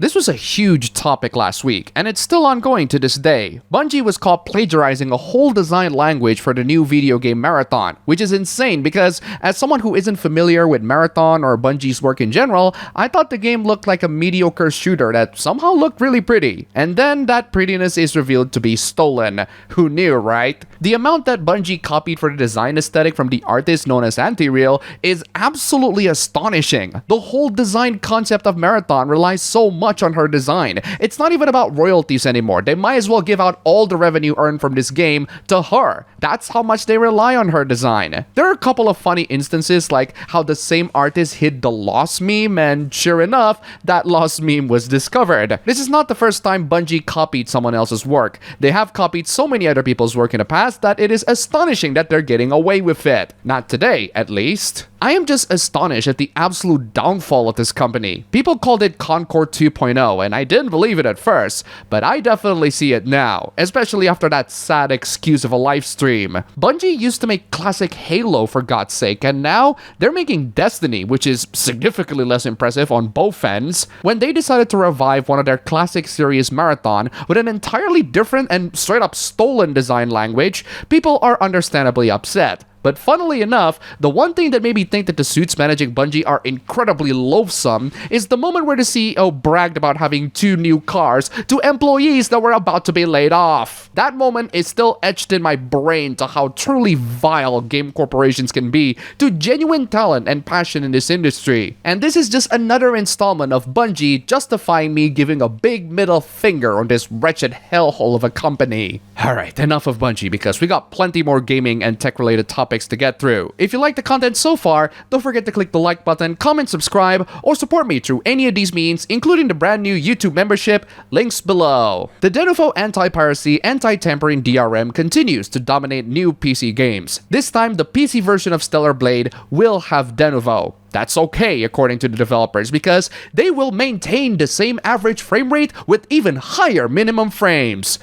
This was a huge topic last week, and it's still ongoing to this day. Bungie was caught plagiarizing a whole design language for the new video game Marathon, which is insane because, as someone who isn't familiar with Marathon or Bungie's work in general, I thought the game looked like a mediocre shooter that somehow looked really pretty. And then that prettiness is revealed to be stolen. Who knew, right? The amount that Bungie copied for the design aesthetic from the artist known as Anti-Real is absolutely astonishing. The whole design concept of Marathon relies so much on her design. It's not even about royalties anymore. They might as well give out all the revenue earned from this game to her. That's how much they rely on her design. There are a couple of funny instances like how the same artist hid the Lost meme, and sure enough, that Lost meme was discovered. This is not the first time Bungie copied someone else's work. They have copied so many other people's work in the past that it is astonishing that they're getting away with it. Not today, at least. I am just astonished at the absolute downfall of this company. People called it Concord 2.0, and I didn't believe it at first, but I definitely see it now, especially after that sad excuse of a live stream. Bungie used to make classic Halo for God's sake, and now they're making Destiny, which is significantly less impressive on both ends. When they decided to revive one of their classic series Marathon with an entirely different and straight up stolen design language, people are understandably upset. But funnily enough, the one thing that made me think that the suits managing Bungie are incredibly loathsome is the moment where the CEO bragged about having 2 new cars to employees that were about to be laid off. That moment is still etched in my brain to how truly vile game corporations can be to genuine talent and passion in this industry. And this is just another installment of Bungie justifying me giving a big middle finger on this wretched hellhole of a company. Alright, enough of Bungie because we got plenty more gaming and tech related topics to get through. If you like the content so far, don't forget to click the like button, comment, subscribe, or support me through any of these means, including the brand new YouTube membership, links below. The Denuvo anti-piracy, anti-tampering DRM continues to dominate new PC games. This time, the PC version of Stellar Blade will have Denuvo. That's okay, according to the developers, because they will maintain the same average frame rate with even higher minimum frames.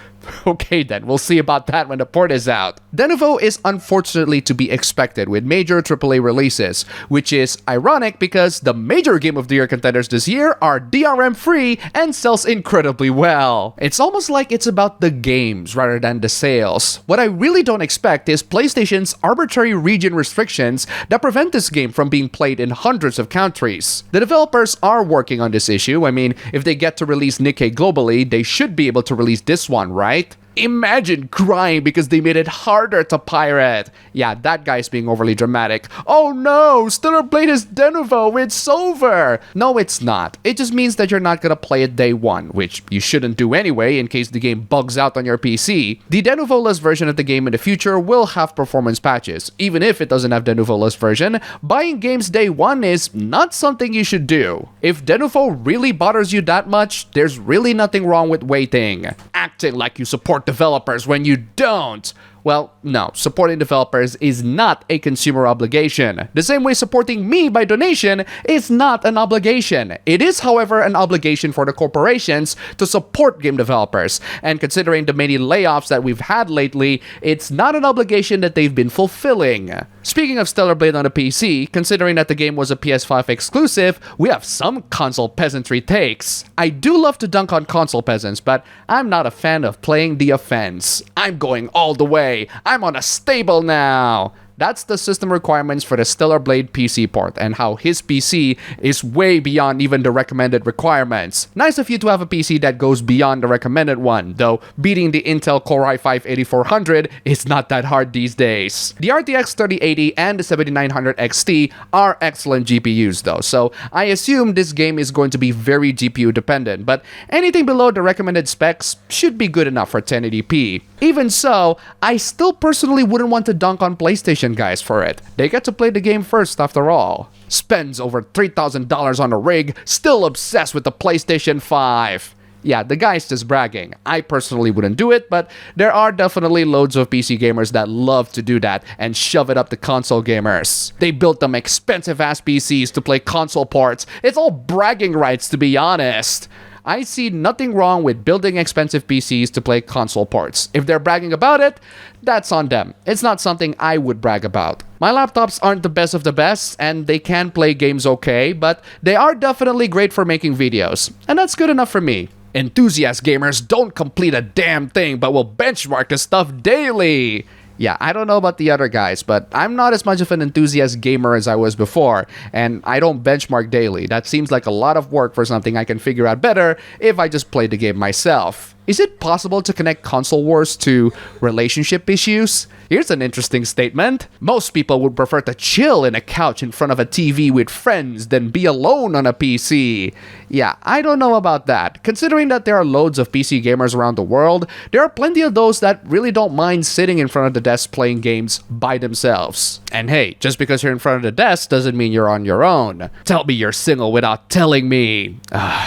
Okay then, we'll see about that when the port is out. Denuvo is unfortunately to be expected with major AAA releases, which is ironic because the major Game of the Year contenders this year are DRM free and sells incredibly well. It's almost like it's about the games rather than the sales. What I really don't expect is PlayStation's arbitrary region restrictions that prevent this game from being played in hundreds of countries. The developers are working on this issue. I mean, if they get to release Nikkei globally, they should be able to release this one, right? Imagine crying because they made it harder to pirate. Yeah, that guy's being overly dramatic. Oh no, Stellar Blade is Denuvo, it's over. No, it's not. It just means that you're not gonna play it day one, which you shouldn't do anyway in case the game bugs out on your PC. The Denuvo-less version of the game in the future will have performance patches. Even if it doesn't have Denuvo-less version, buying games day one is not something you should do. If Denuvo really bothers you that much, there's really nothing wrong with waiting. Acting like you support developers when you don't. Well, no, supporting developers is not a consumer obligation. The same way supporting me by donation is not an obligation. It is, however, an obligation for the corporations to support game developers. And considering the many layoffs that we've had lately, it's not an obligation that they've been fulfilling. Speaking of Stellar Blade on the PC, considering that the game was a PS5 exclusive, we have some console peasantry takes. I do love to dunk on console peasants, but I'm not a fan of playing the offense. I'm going all the way. I'm on a stable now. That's the system requirements for the Stellar Blade PC port, and how his PC is way beyond even the recommended requirements. Nice of you to have a PC that goes beyond the recommended one, though beating the Intel Core i5-8400 is not that hard these days. The RTX 3080 and the 7900 XT are excellent GPUs though, so I assume this game is going to be very GPU dependent, but anything below the recommended specs should be good enough for 1080p. Even so, I still personally wouldn't want to dunk on PlayStation guys for it. They get to play the game first after all. Spends over $3,000 on a rig, still obsessed with the PlayStation 5. Yeah, the guy's just bragging. I personally wouldn't do it, but there are definitely loads of PC gamers that love to do that and shove it up the console gamers. They built them expensive ass PCs to play console ports. It's all bragging rights, to be honest. I see nothing wrong with building expensive PCs to play console ports. If they're bragging about it, that's on them. It's not something I would brag about. My laptops aren't the best of the best, and they can play games okay, but they are definitely great for making videos, and that's good enough for me. Enthusiast gamers don't complete a damn thing, but will benchmark the stuff daily. Yeah, I don't know about the other guys, but I'm not as much of an enthusiast gamer as I was before, and I don't benchmark daily. That seems like a lot of work for something I can figure out better if I just play the game myself. Is it possible to connect console wars to relationship issues? Here's an interesting statement. Most people would prefer to chill in a couch in front of a TV with friends than be alone on a PC. Yeah, I don't know about that. Considering that there are loads of PC gamers around the world, there are plenty of those that really don't mind sitting in front of the desk playing games by themselves. And hey, just because you're in front of the desk doesn't mean you're on your own. Tell me you're single without telling me.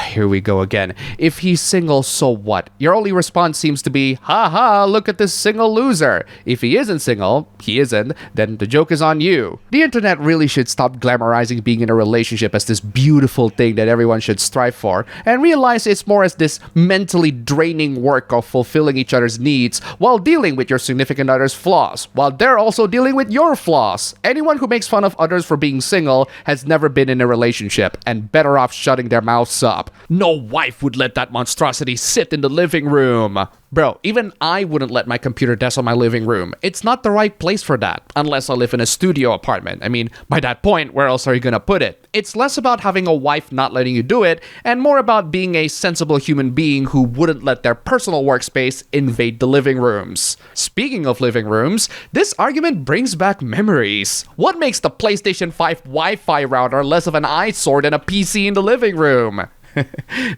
Here we go again. If he's single, so what? Your only response seems to be, haha, look at this single loser. If he isn't single, he isn't, then the joke is on you. The internet really should stop glamorizing being in a relationship as this beautiful thing that everyone should strive for, and realize it's more as this mentally draining work of fulfilling each other's needs while dealing with your significant other's flaws, while they're also dealing with your flaws. Anyone who makes fun of others for being single has never been in a relationship, and better off shutting their mouths up. No wife would let that monstrosity sit in the living room. Bro, even I wouldn't let my computer desk on my living room. It's not the right place for that, unless I live in a studio apartment. I mean, by that point, where else are you gonna put it? It's less about having a wife not letting you do it, and more about being a sensible human being who wouldn't let their personal workspace invade the living rooms. Speaking of living rooms, this argument brings back memories. What makes the PlayStation 5 Wi-Fi router less of an eyesore than a PC in the living room?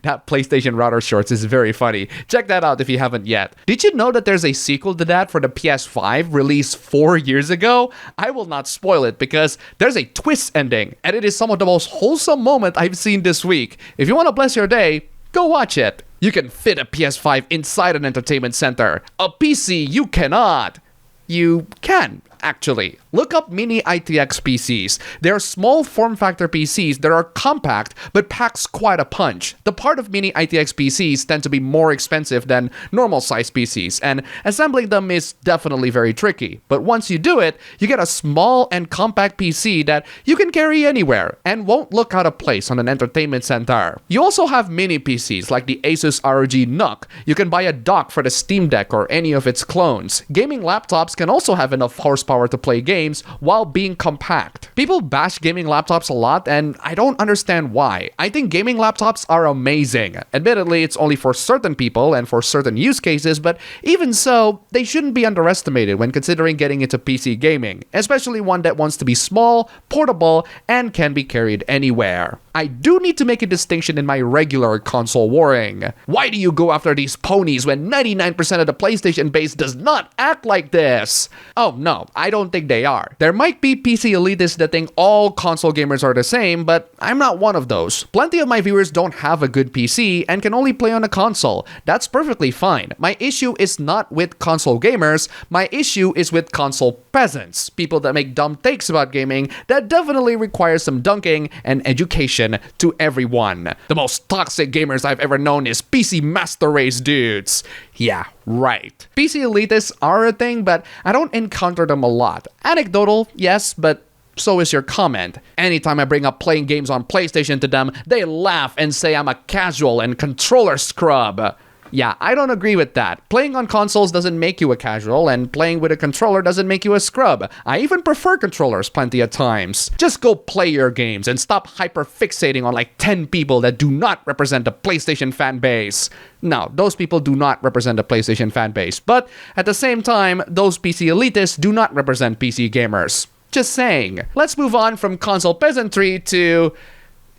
That PlayStation router shorts is very funny. Check that out if you haven't yet. Did you know that there's a sequel to that for the PS5 released 4 years ago? I will not spoil it because there's a twist ending, and it is some of the most wholesome moment I've seen this week. If you want to bless your day, go watch it. You can fit a PS5 inside an entertainment center. A PC you cannot. You can, actually. Look up mini ITX PCs. They are small form factor PCs that are compact but packs quite a punch. The part of mini ITX PCs tend to be more expensive than normal size PCs, and assembling them is definitely very tricky. But once you do it, you get a small and compact PC that you can carry anywhere and won't look out of place on an entertainment center. You also have mini PCs like the Asus ROG NUC. You can buy a dock for the Steam Deck or any of its clones. Gaming laptops can also have enough horsepower to play games while being compact. People bash gaming laptops a lot, and I don't understand why. I think gaming laptops are amazing. Admittedly, it's only for certain people and for certain use cases, but even so, they shouldn't be underestimated when considering getting into PC gaming, especially one that wants to be small, portable, and can be carried anywhere. I do need to make a distinction in my regular console warring. Why do you go after these ponies when 99% of the PlayStation base does not act like this? Oh no, I don't think they are. There might be PC elitists that think all console gamers are the same, but I'm not one of those. Plenty of my viewers don't have a good PC and can only play on a console. That's perfectly fine. My issue is not with console gamers, my issue is with console peasants. People that make dumb takes about gaming that definitely require some dunking and education to everyone. The most toxic gamers I've ever known is PC Master Race dudes. Yeah, right. PC elitists are a thing, but I don't encounter them a lot. Anecdotal, yes, but so is your comment. Anytime I bring up playing games on PlayStation to them, they laugh and say I'm a casual and controller scrub. Yeah, I don't agree with that. Playing on consoles doesn't make you a casual, and playing with a controller doesn't make you a scrub. I even prefer controllers plenty of times. Just go play your games and stop hyper-fixating on like 10 people that do not represent the PlayStation fan base. No, those people do not represent the PlayStation fan base, but at the same time, those PC elitists do not represent PC gamers. Just saying. Let's move on from console peasantry to...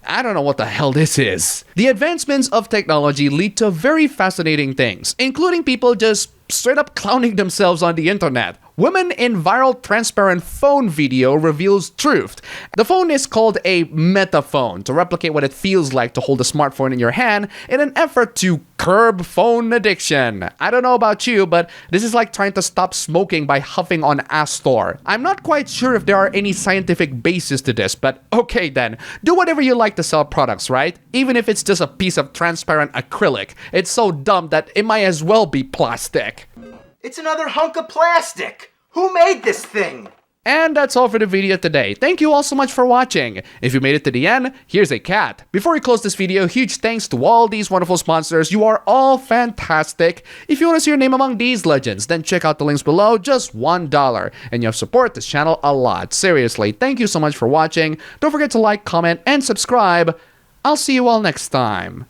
I don't know what the hell this is. The advancements of technology lead to very fascinating things, including people just straight up clowning themselves on the internet. Woman in viral transparent phone video reveals truth. The phone is called a metaphone to replicate what it feels like to hold a smartphone in your hand in an effort to curb phone addiction. I don't know about you, but this is like trying to stop smoking by huffing on Astor. I'm not quite sure if there are any scientific basis to this, but okay then. Do whatever you like to sell products, right? Even if it's just a piece of transparent acrylic. It's so dumb that it might as well be plastic. It's another hunk of plastic! Who made this thing? And that's all for the video today. Thank you all so much for watching. If you made it to the end, here's a cat. Before we close this video, huge thanks to all these wonderful sponsors. You are all fantastic. If you want to see your name among these legends, then check out the links below, just $1. And you have support this channel a lot. Seriously, thank you so much for watching. Don't forget to like, comment, and subscribe. I'll see you all next time.